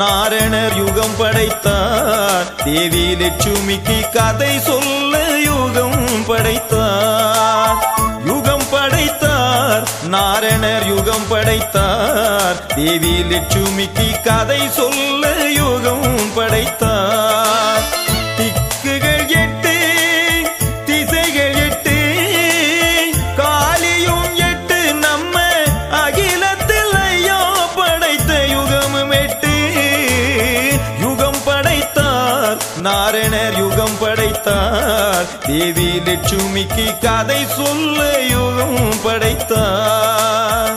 நாரணர் யுகம் படைத்தார். தேவி லட்சுமிக்கு கதை சொல்ல யுகம் படைத்தார். யுகம் படைத்தார் நாரணர் யுகம் படைத்தார். தேவி லட்சுமிக்கு கதை சொல்ல யுகம் படைத்தார். திக்குகள் 8 திசைகள் 8 காலியும் 8 நம்ம அகிலத்தில் ஐயோ படைத்த யுகமும் 8. யுகம் படைத்தார் நாரணர் யுகம் படைத்தார். தேவி லட்சுமிக்கு கதை சொல்ல யுகம் படைத்தார்.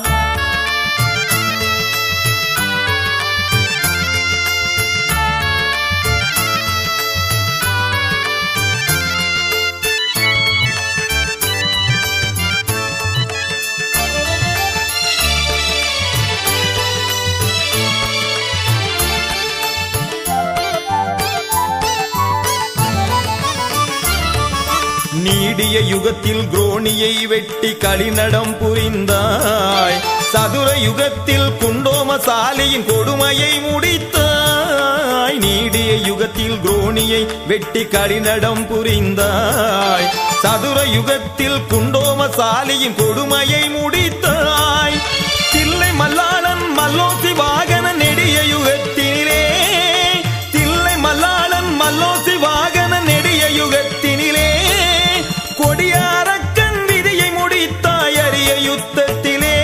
நீடிய யுகத்தில் குரோணியை வெட்டி களிநடம் புரிந்தாய். சதுர யுகத்தில் குண்டோமசாலியின் கொடுமையை முடித்தாய். நீடிய யுகத்தில் குரோணியை வெட்டி களிநடம் புரிந்தாய். சதுர யுகத்தில் குண்டோமசாலியின் கொடுமையை முடித்தாய். தில்லை மல்லாளன் மல்லோசி வாகன நெடிய யுகத்தினிலே. தில்லை மல்லாளன் மல்லோசி வாகன நெடிய யுகத்தினிலே. கொடியாரக்கன் விதியை முடித்தாய் அரிய யுத்தத்திலே.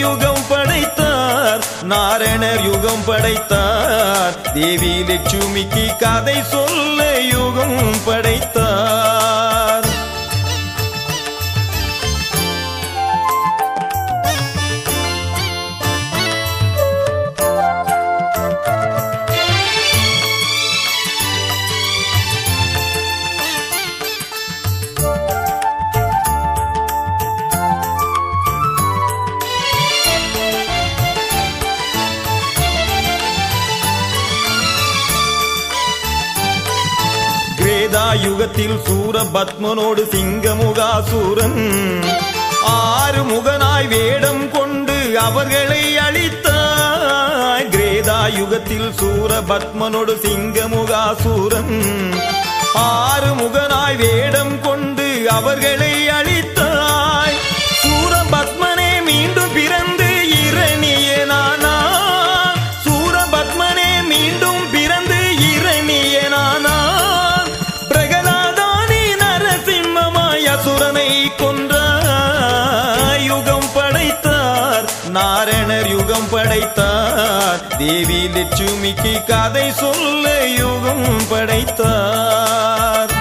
யுகம் படைத்தார் நாரணர் யுகம் படைத்தார். தேவி லட்சுமிக்கு கதை சொல்ல யுகம் படைத்தார். யுகத்தில் சூரபத்மனோடு சிங்கமுகாசூரன் 6 முகனாய் வேடம் கொண்டு அவர்களை அழித்தாய். கிரேதா யுகத்தில் சூரபத்மனோடு சிங்கமுகாசூரன் 6 முகனாய் வேடம் கொண்டு அவர்களை அழித்தாய். சூரபத்மனே மீண்டும் பிறந்து இரணியனானா. சூரபத்மனே மீண்டும் பிறந்து இரணியனானா. அசுரனை கொன்றாய். யுகம் படைத்தார் நாரணர் யுகம் படைத்தார். தேவி லட்சுமிக்கு கதை சொல்ல யுகம் படைத்தார்.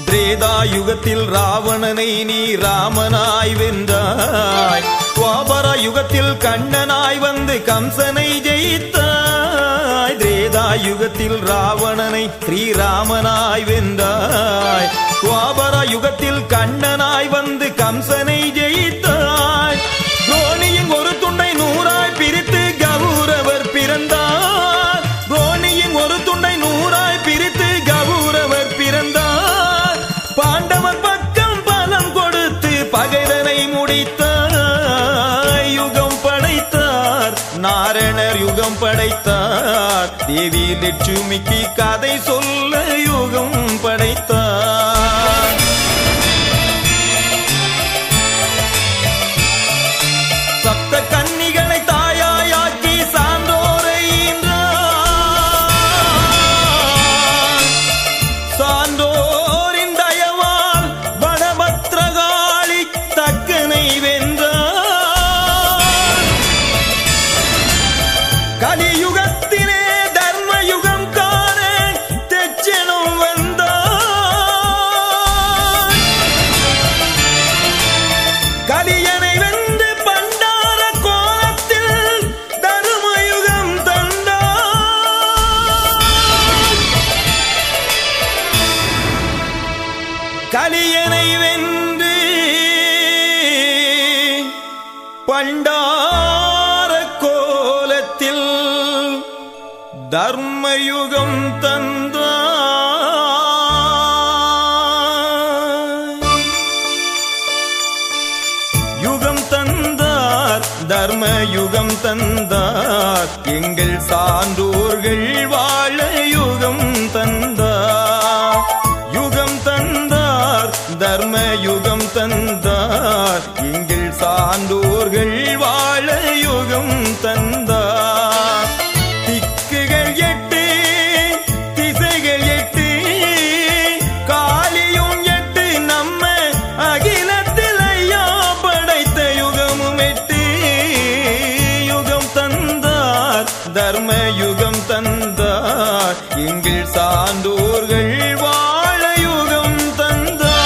திரேதா யுகத்தில் ராவணனை நீ ராமனாய் வென்றாய். துவாபர யுகத்தில் கண்ணனாய் வந்து கம்சனை ஜெயித்தாய். திரேதா யுகத்தில் ராவணனை ஸ்ரீராமனாய் வென்றாய். துவாபர யுகத்தில் கண்ணனாய் வந்து கம்சனை ஜெயித்தாய். துரோணியின் ஒரு துண்டை 100ஆய் பிரித்து கௌரவர் பிறந்தார். துரோணியின் ஒரு துண்டை 100ஆய் பிரித்து கௌரவர் பிறந்தார். பாண்டவர் பக்கம் பலம் கொடுத்து பகைவனை முடித்தார். யுகம் படைத்தார் நாரணர் யுகம் படைத்தார். தேவி லட்சுமிக்கு கதை சொல்ல யுகம் படைத்தார். சப்த கன்னிகளை தாயாயாக்கி சான்றோரை சான்றோரின் தயவால் வடபத்ரகாளி தக்கனை வென்றார். கலியுகத்திலே தர்மயுகம் காண தெச்சனும் வந்தார். கலியனை வென்று பண்டார கோலத்தில் தர்மயுகம் தந்தார். தர்மயுகம் தந்தார். யுகம் தந்தார், தர்மயுகம் தந்தார், எங்கள் சான்றோர்கள் வாழ யுகம் தந்தார். யுகம் தந்தார், தர்மயுகம் தந்தார், எங்கள் சான்றோர்கள் வாழ யுகம் தந்தார். திக்குகள் எட்டு, திசைகள் எட்டு, காலியும் எட்டு, நம்ம அகிலத்தில் ஐயா படைத்த யுகமும் எட்டு. யுகம் தந்தார், தர்மயுகம் தந்தார், எங்கள் சான்றோர்கள் வாழ யுகம் தந்தார்.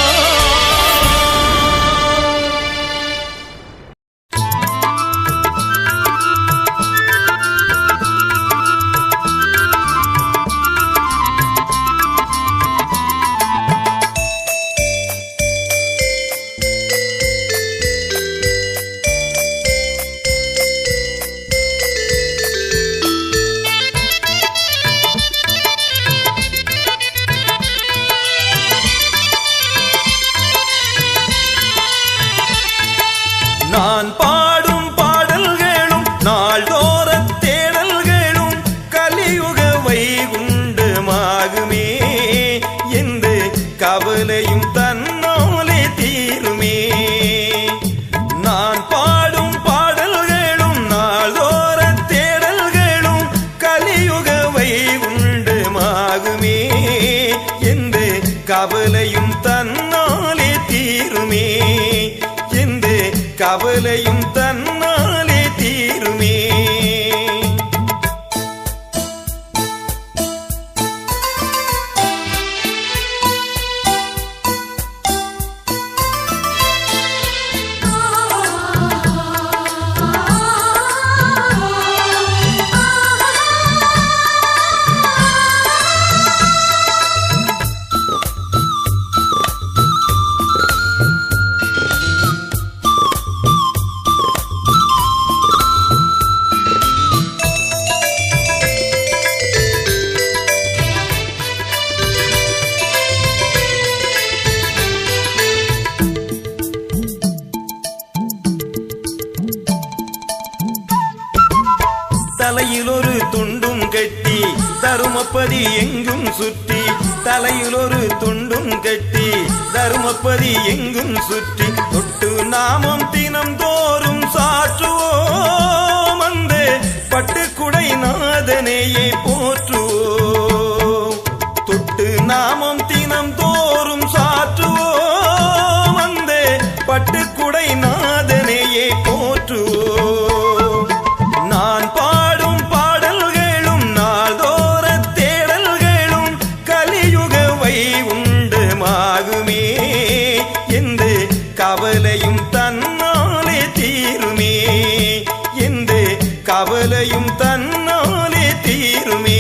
நான் பாடும் பாடல்களும் நாள்தோற தேடல்களும் கலியுக வைகுண்டமாகுமே, எந்த கவலையும் தன்னோலே தீருமே. நான் பாடும் பாடல்களும் நாள்தோற தேடல்களும் கலியுக வைகுண்டமாகுமே, எந்த கவலையும் தன்னாலே தீருமே, எந்த கவலையும் தன்னாலே தீருமே. தலையில் ஒரு துண்டும் கட்டி தருமப்பதி எங்கும் சுற்றி, தலையில் ஒரு துண்டும் கட்டி தருமப்பதி எங்கும் சுற்றி, தொட்டு நாமம் தினம் தோறும் சாற்றுவோம், அந்த பட்டுக்குடை நாதனையே போற்றுவோம். தொட்டு நாமம் தினம் தோறும் சாற்றுவோம், அந்த பட்டுக்குடை நாதனையே போற்றுவோம். நான் பாடும் பாடல்களும் நாள்தோற தேடல்களும் கலியுக வைகுண்டமாகுமே, எந்த கவலையும் தன்னாலே தீருமே, எந்த கவலையும் தன்னாலே தீருமே.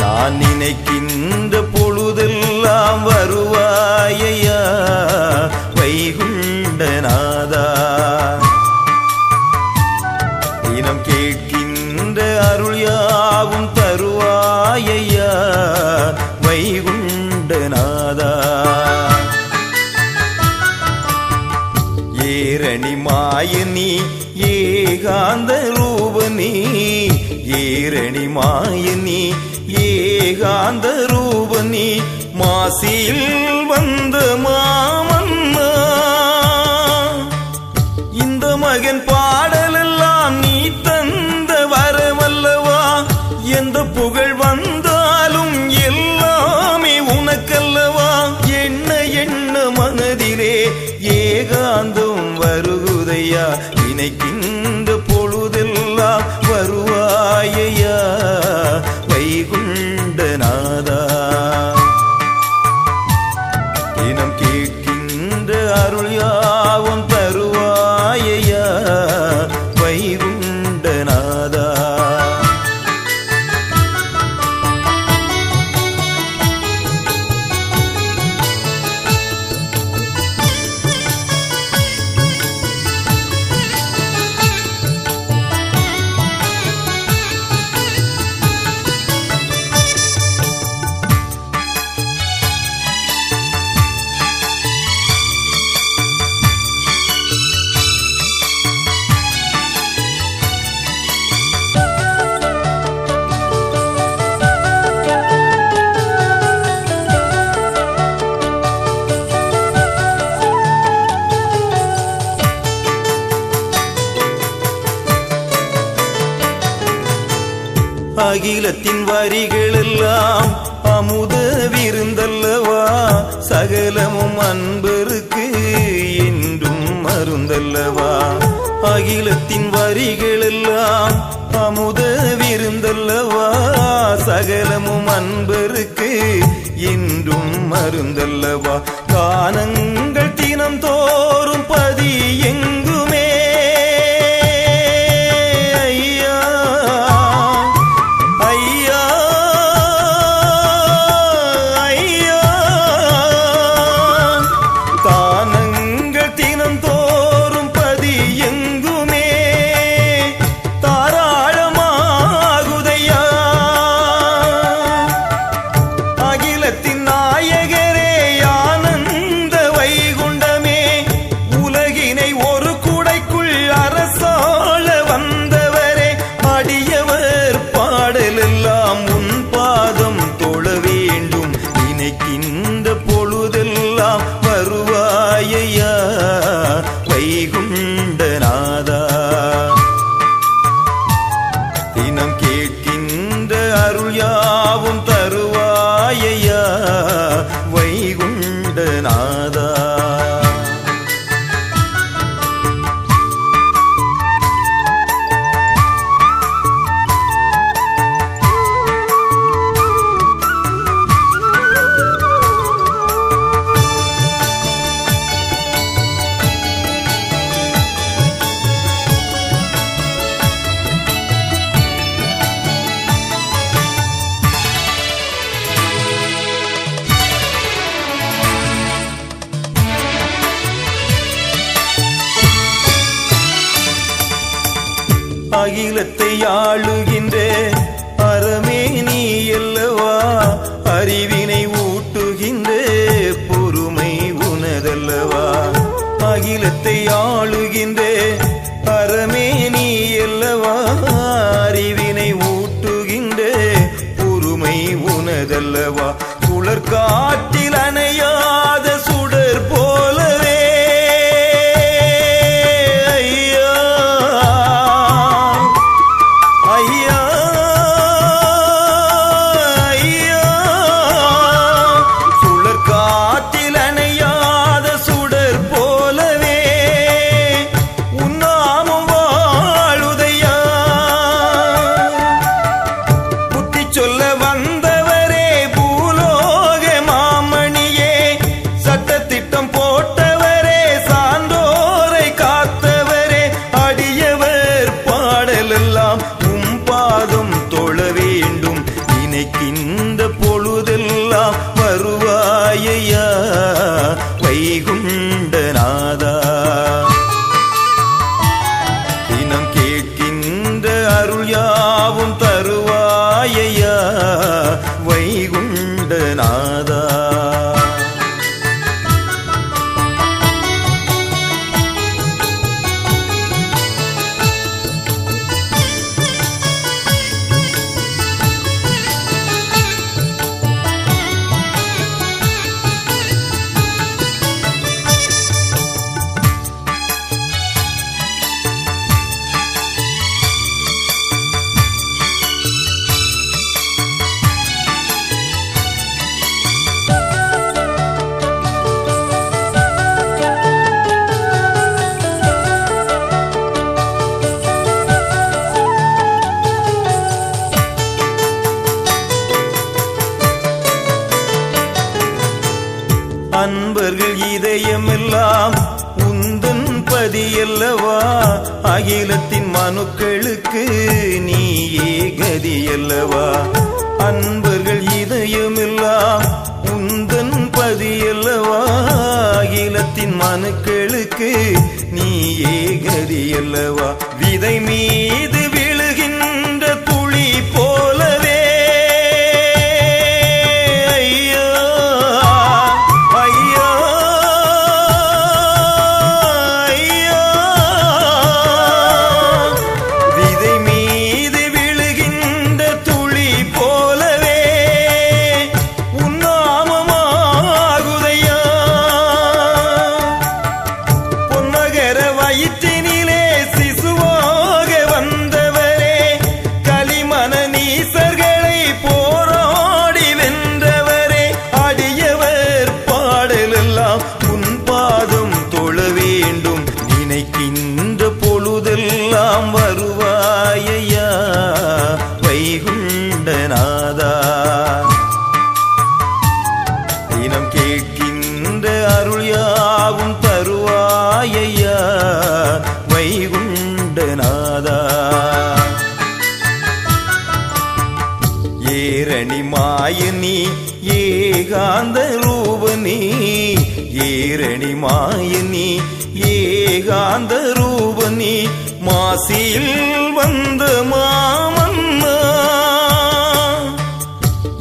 நான் நினைக்கின்ற பொழுதெல்லாம் வருவாயையா வைகுண்டநாதா. தினம் கேட்கின்ற அருள் யாவும் தருவாயையா வைகுண்டநாதா. ஏரணி மாயனி ஏகாந்த ரூபனி, ஏரணி மாயனி ஏகாந்த ரூபனி, மாசியில் வந்த மாமன்னா. இந்த மகன் பாடலெல்லாம் நீ தந்த வரமல்லவா, எந்த புகழ் வந்தாலும் எல்லாமே உனக்கல்லவா. எண்ண எண்ண மனதிலே ஏகாந்தம் வருகுதையா, நினைக்கின்ற பொழுதெல்லாம் வருவாயையா வைகுண்டநாதா. தினம் கேட்கின்ற அருள் யாவும் தருவாயையா வைகுண்டநாதா. அகிலத்தின் வரிகளெல்லாம் அமுத விருந்தல்லவா, சகலமும் அன்பருக்கு என்றும் மருந்தல்லவா. அகிலத்தின் வரிகளெல்லாம் அமுத விருந்தல்லவா, சகலமும் அன்பருக்கு என்றும் மருந்தல்லவா. கானங்கள் தினம் தோறும் பதி எங்குமே வைகுண்டநாதா. தினம் கேட்கின்ற அருள் யாவும் தருவாயையா வைகுண்டநாதா. அகிலத்தை ஆளுகின்ற அறமே நீ அல்லவா, அறிவினை ஊட்டுகின்ற பொறுமை உனதல்லவா. அகிலத்தை ஆளுகின்ற அறமே நீ அல்லவா, அறிவினை ஊட்டுகின்ற பொறுமை உனதல்லவா. சுழற்காற்றில் அணையாத சுடர் போலவே அல்லவா அகிலத்தின் மனுக்களுக்கு நீயே கதி அல்லவா அன்பர்கள் இதயமெல்லாம் உந்தன் பதி அல்லவா அகிலத்தின் மனுக்களுக்கு நீயே கதி அல்லவா விதை மீது விழுகின்ற துளி போலவே வயிற்றினிலே சிசுவாக வந்தவரே களிமண நீசர்களை போராடி வென்றவரே அடியவர் பாடலெல்லாம் உன் பாதம் தொழ வேண்டும் நினைக்கின்ற பொழுதெல்லாம் வருவாயையா வைகுண்டநாதா தினம் கேட்கின்ற அருள் யாவும் தருவாயையா வைகுண்டநாதா ஏரணி மாயனி ஏகாந்த ரூபனி ஏரணி மாயனி ஏகாந்த ரூபனி மாசியில் வந்த மாமன்னா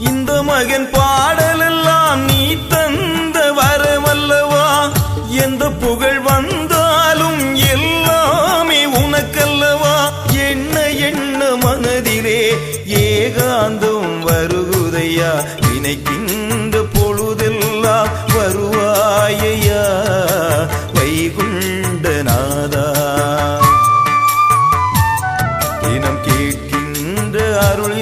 இந்த மகன் பாடலெல்லாம் நீ தந்த வரமல்லவா எந்த புகழ் வந்தாலும் எல்லாமே உனக்கல்லவா எண்ண எண்ண மனதிலே ஏகாந்தம் வருகுதையா நினைக்கின்ற பொழுதெல்லாம் வருவாயையா வைகுண்டநாதா தினம் கேட்கின்ற அருள்